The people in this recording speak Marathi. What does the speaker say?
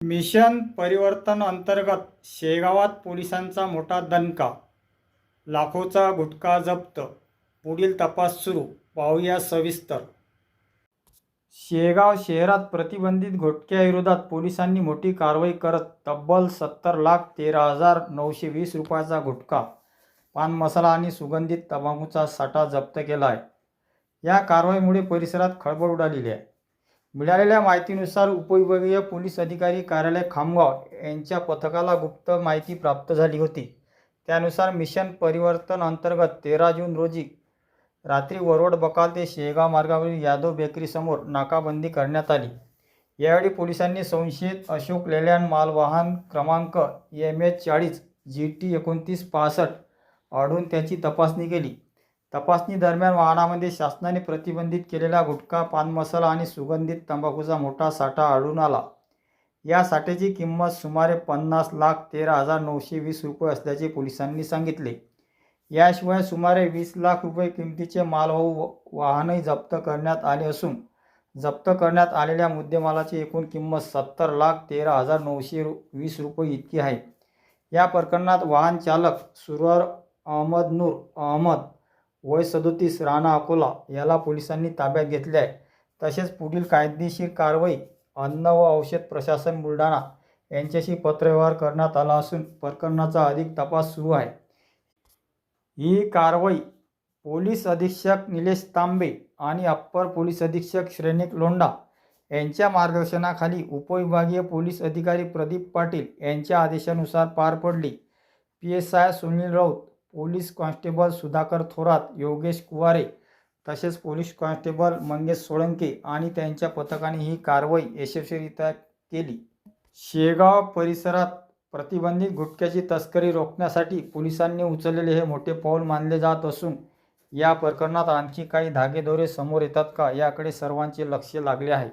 मिशन परिवर्तन अंतर्गत शेगावात पोलिसांचा मोठा दणका, लाखोचा गुटखा जप्त, पुढील तपास सुरू, पाहूया सविस्तर. शेगाव शहरात प्रतिबंधित गुटख्याविरोधात पोलिसांनी मोठी कारवाई करत तब्बल 70,13,920 रुपयाचा गुटखा, पान मसाला आणि सुगंधित तंबाखूचा साठा जप्त केला आहे. या कारवाईमुळे परिसरात खळबळ उडालेली आहे. मिळालेल्या माहितीनुसार उपविभागीय पोलीस अधिकारी कार्यालय खामगाव यांच्या पथकाला गुप्त माहिती प्राप्त झाली होती. त्यानुसार मिशन परिवर्तन अंतर्गत 13 जून रोजी रात्री वरवड बकाल ते शेगाव मार्गावरील यादव बेकरीसमोर नाकाबंदी करण्यात आली. यावेळी पोलिसांनी संशयित अशोक लेलँड मालवाहन क्रमांक MH40 GT 2965 आढळून त्याची तपासणी केली. तपासणी दरम्यान वाहनामध्ये शासनाने प्रतिबंधित केलेला गुटखा, पान मसाला आणि सुगंधित तंबाखूचा मोठा साठा आढळून आला. या साठ्याची किंमत सुमारे 50,13,920 रुपये असल्याचे पोलिसांनी सांगितले. याशिवाय सुमारे 20 लाख रुपये किमतीचे मालवाहू वाहनही जप्त करण्यात आले असून जप्त करण्यात आलेल्या मुद्देमालाची एकूण किंमत 70,13,920 रुपये इतकी आहे. या प्रकरणात वाहन चालक सुरवर अहमद नूर अहमद वय 37 राणा अकोला याला पोलिसांनी ताब्यात घेतले आहे. तसेच पुढील कायदेशीर कारवाई अन्न व औषध प्रशासन बुलढाणा यांच्याशी पत्रव्यवहार करण्यात आला असून प्रकरणाचा अधिक तपास सुरू आहे. ही कारवाई पोलीस अधीक्षक निलेश तांबे आणि अप्पर पोलीस अधीक्षक श्रेणिक लोंढा यांच्या मार्गदर्शनाखाली उपविभागीय पोलीस अधिकारी प्रदीप पाटील यांच्या आदेशानुसार पार पडली. PSI Sunil Raut, police constable Sudhakar Thorat, Yogesh Kuware तसेच पोलीस कॉन्स्टेबल मंगेश सोळंके आणि त्यांच्या पथकाने ही कारवाई यशस्वीरित्या केली. शेगाव परिसरात प्रतिबंधित गुटख्याची तस्करी रोखण्यासाठी पोलिसांनी उचललेले हे मोठे पाऊल मानले जात असून या प्रकरणात आणखी काही धागेदोरे समोर येतात का याकडे सर्वांचे लक्ष लागले आहे.